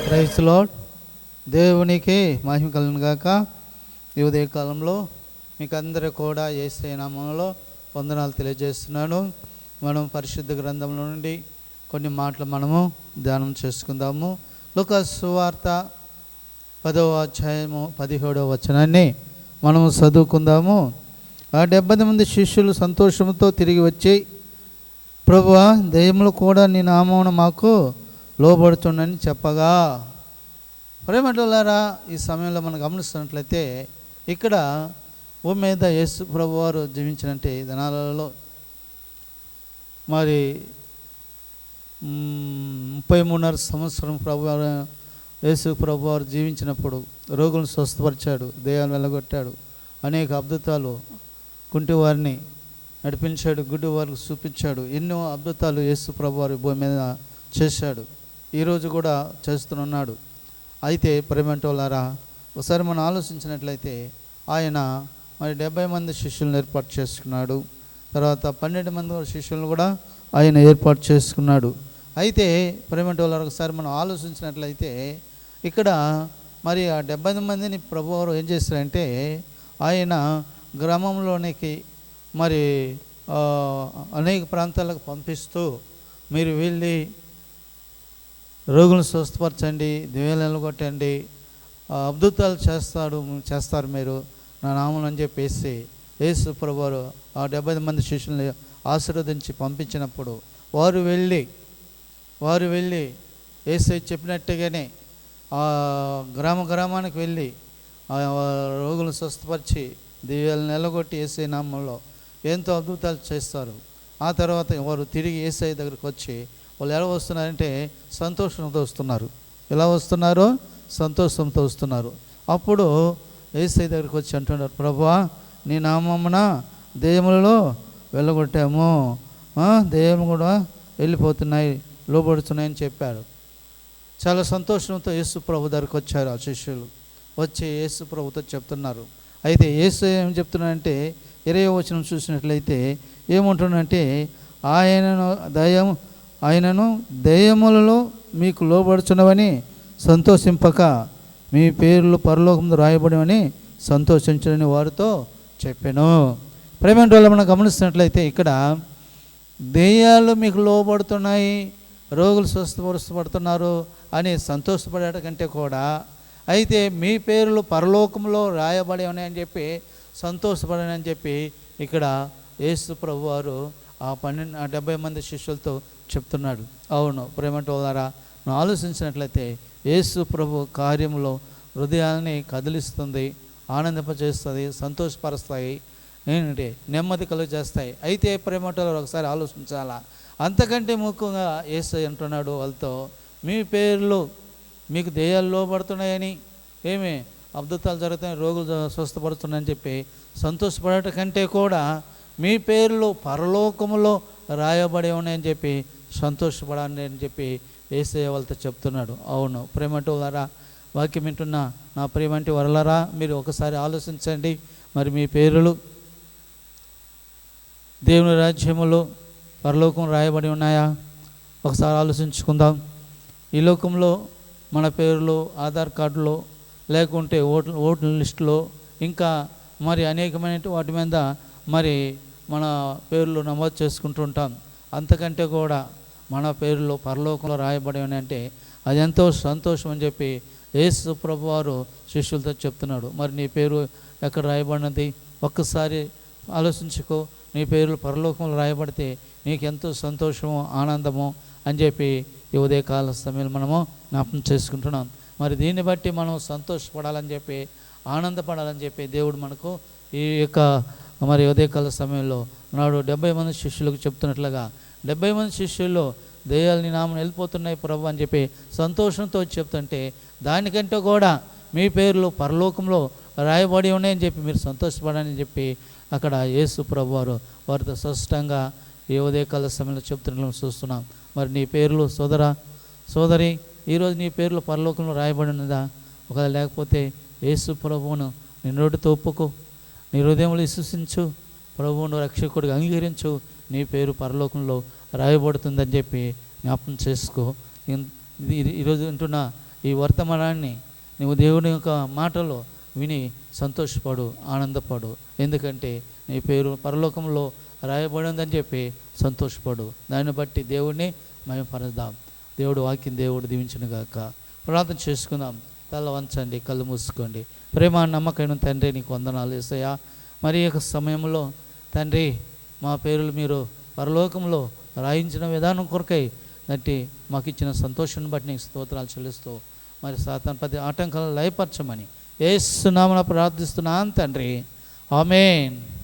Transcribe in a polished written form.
Praise lord. దేవునికి మహిమ కలుగును గాక. ఈ ఉదయ కాలంలో మీకు అందరూ కూడా యేసయ్య నామములో వందనాలు తెలియజేస్తున్నాను. మనం పరిశుద్ధ గ్రంథంలో నుండి కొన్ని మాటలు మనము ధ్యానం చేసుకుందాము. లూకాసు సువార్త 10వ అధ్యాయము 17వ వచనాన్ని మనము చదువుకుందాము. ఆ 70 మంది శిష్యులు సంతోషంతో తిరిగి వచ్చి, ప్రభువా, దెయ్యములు కూడా నీ నామమున మాకు లోబడుతుండని చెప్పగా. ప్రేమటులారా, ఈ సమయంలో మనం గమనిస్తున్నట్లయితే ఇక్కడ భూమి మీద యేసు ప్రభువారు జీవించినట్టే దినాలలో మరి 33.5 సంవత్సరం ప్రభువారు యేసు ప్రభువారు జీవించినప్పుడు రోగులను స్వస్థపరిచాడు, దెయ్యాలను వెళ్ళగొట్టాడు, అనేక అద్భుతాలు, కుంటివారిని నడిపించాడు, గుడ్డి వారికి చూపించాడు. ఎన్నో అద్భుతాలు యేసు ప్రభువారు భూమి మీద చేశాడు, ఈరోజు కూడా చేస్తున్నాడు. అయితే ప్రేమంటోలారా, ఒకసారి మనం ఆలోచించినట్లయితే ఆయన మరి 70 మంది శిష్యులను ఏర్పాటు చేసుకున్నాడు. తర్వాత 12 మంది శిష్యులను కూడా ఆయన ఏర్పాటు చేసుకున్నాడు. అయితే ప్రేమంటోలారా, ఒకసారి మనం ఆలోచించినట్లయితే ఇక్కడ మరి ఆ 70 మందిని ప్రభువారు ఏం చేశారంటే ఆయన గ్రామంలోనికి మరి అనేక ప్రాంతాలకు పంపిస్తూ, మీరు వెళ్ళి రోగులను స్వస్థపరచండి, దెయ్యాలను కొట్టండి, అద్భుతాలు చేస్తారు మీరు నా నామం అని చెప్పేసి యేసు ప్రభువారు ఆ 70 మంది శిష్యుల్ని ఆశీర్వదించి పంపించినప్పుడు వారు వెళ్ళి యేసు చెప్పినట్టుగానే ఆ గ్రామానికి వెళ్ళి రోగులను స్వస్థపరిచి దెయ్యాలను నిలగొట్టి యేసయ్య నామంలో ఎంతో అద్భుతాలు చేస్తారు. ఆ తర్వాత వారు తిరిగి యేసయ్య దగ్గరికి వచ్చి వాళ్ళు ఎలా వస్తున్నారంటే సంతోషంతో వస్తున్నారు. ఎలా వస్తున్నారు? సంతోషంతో వస్తున్నారు. అప్పుడు యేసయ్య దగ్గరికి వచ్చి అంటున్నారు, ప్రభువా, నీ నామమున దెయ్యములలో వెళ్ళగొట్టాము, దెయ్యము కూడా వెళ్ళిపోతున్నాయి, లోబడుతున్నాయని చెప్పాడు. చాలా సంతోషంతో యేసు ప్రభు దగ్గరికి వచ్చారు ఆ శిష్యులు. వచ్చి యేసు ప్రభుతో చెప్తున్నారు. అయితే యేసు ఏం చెప్తున్నాడంటే 20వ వచనం చూసినట్లయితే ఏమంటున్నాడంటే, ఆయనను దెయ్యములలో మీకు లోబడుచున్నవని సంతోషింపక మీ పేర్లు పరలోకంలో రాయబడివని సంతోషించడని వారితో చెప్పాను. ప్రేమ వల్ల మనం గమనిస్తున్నట్లయితే ఇక్కడ దెయ్యాలు మీకు లోబడుతున్నాయి, రోగులు స్వస్థపరుస్తున్నారు అని సంతోషపడేట కంటే కూడా, అయితే మీ పేర్లు పరలోకంలో రాయబడి ఉన్నాయని చెప్పి సంతోషపడని చెప్పి ఇక్కడ యేసు ప్రభు వారు ఆ 70 మంది శిష్యులతో చెప్తున్నాడు. అవును ప్రేమంటో ద్వారా మనం ఆలోచించినట్లయితే యేసు ప్రభు కార్యంలో హృదయాన్ని కదిలిస్తుంది, ఆనందింపజేస్తుంది, సంతోషపరుస్తాయి, ఏంటంటే నెమ్మది కలుగు చేస్తాయి. అయితే ప్రేమంటో ఒకసారి ఆలోచించాలా. అంతకంటే ముఖ్యంగా యేసు అంటున్నాడు వాళ్ళతో, మీ పేర్లు మీకు దెయ్యాలు లోబడుతున్నాయని, ఏమి అద్భుతాలు జరుగుతాయని, రోగులు స్వస్థపడుతున్నాయని చెప్పి సంతోషపడట కంటే కూడా మీ పేర్లు పరలోకములో రాయబడి ఉన్నాయని చెప్పి సంతోషపడాలని అని చెప్పి యేసయ్య వాళ్ళతో చెప్తున్నాడు. అవును ప్రేమంటి వారా, వాక్యం వింటున్న నా ప్రేమంటి వరలరా, మీరు ఒకసారి ఆలోచించండి. మరి మీ పేర్లు దేవుని రాజ్యములో పరలోకం రాయబడి ఉన్నాయా? ఒకసారి ఆలోచించుకుందాం. ఈ లోకంలో మన పేర్లు ఆధార్ కార్డులో, లేకుంటే ఓట్ల లిస్టులో, ఇంకా మరి అనేకమైన వాటి మీద మరి మన పేర్లు నమోదు చేసుకుంటుంటాం. అంతకంటే కూడా మన పేర్లు పరలోకంలో రాయబడి అంటే అది ఎంతో సంతోషం అని చెప్పి యేసు ప్రభువారు శిష్యులతో చెప్తున్నాడు. మరి నీ పేరు ఎక్కడ రాయబడినది? ఒక్కసారి ఆలోచించుకో. నీ పేర్లు పరలోకంలో రాయబడితే నీకెంతో సంతోషము, ఆనందము అని చెప్పి ఈ ఉదయకాల సమయంలో మనము జ్ఞాపకం చేసుకుంటున్నాం. మరి దీన్ని బట్టి మనం సంతోషపడాలని చెప్పి, ఆనందపడాలని చెప్పి దేవుడు మనకు ఈ యొక్క మరి ఉదయకాల సమయంలో నాడు 70 మంది శిష్యులకు చెప్తున్నట్లుగా 70 మంది శిష్యుల్లో దెయ్యాలు నీ నామమున వెళ్ళిపోతున్నాయి ప్రభు అని చెప్పి సంతోషంతో చెప్తుంటే, దానికంటే కూడా మీ పేర్లు పరలోకంలో రాయబడి ఉన్నాయని చెప్పి మీరు సంతోషపడాలని చెప్పి అక్కడ యేసు ప్రభు వారితో స్పష్టంగా ఈ ఉదయకాల సమయంలో చెప్తున్నట్లు చూస్తున్నాం. మరి నీ పేర్లు సోదరి ఈరోజు నీ పేర్లు పరలోకంలో రాయబడి ఉన్నదా? ఒకవేళ లేకపోతే యేసు ప్రభువును నీ నోటితో ఒప్పుకో, నీ హృదయంలో విశ్వసించు, ప్రభువును రక్షకుడిగా అంగీకరించు, నీ పేరు పరలోకంలో రాయబడుతుందని చెప్పి జ్ఞాపకం చేసుకో. ఈరోజు వింటున్న ఈ వర్తమానాన్ని నువ్వు దేవుని యొక్క మాటలో విని సంతోషపడు, ఆనందపడు. ఎందుకంటే నీ పేరు పరలోకంలో రాయబడి ఉందని చెప్పి సంతోషపడు. దాన్ని బట్టి దేవుడిని మహిమపరచుదాం. దేవుడు వాక్యం దేవుడు దీవించును గాక. ప్రార్థన చేసుకుందాం. తల వంచండి, కళ్ళు మూసుకోండి. ప్రేమ నమ్మకమైన తండ్రి, నీకు వందనాలు యేసయ్యా. మరి యొక్క సమయంలో తండ్రి, మా పేర్లు మీరు పరలోకంలో రాయించిన విధానం కొరకై నట్టి మాకు ఇచ్చిన సంతోషాన్ని బట్టి నీకు స్తోత్రాలు చెల్లిస్తూ, మరి సాతాను ప్రతి ఆటంకాలను లయపరచమని యేసు నామమున ప్రార్థిస్తున్నాను తండ్రి. ఆమేన్.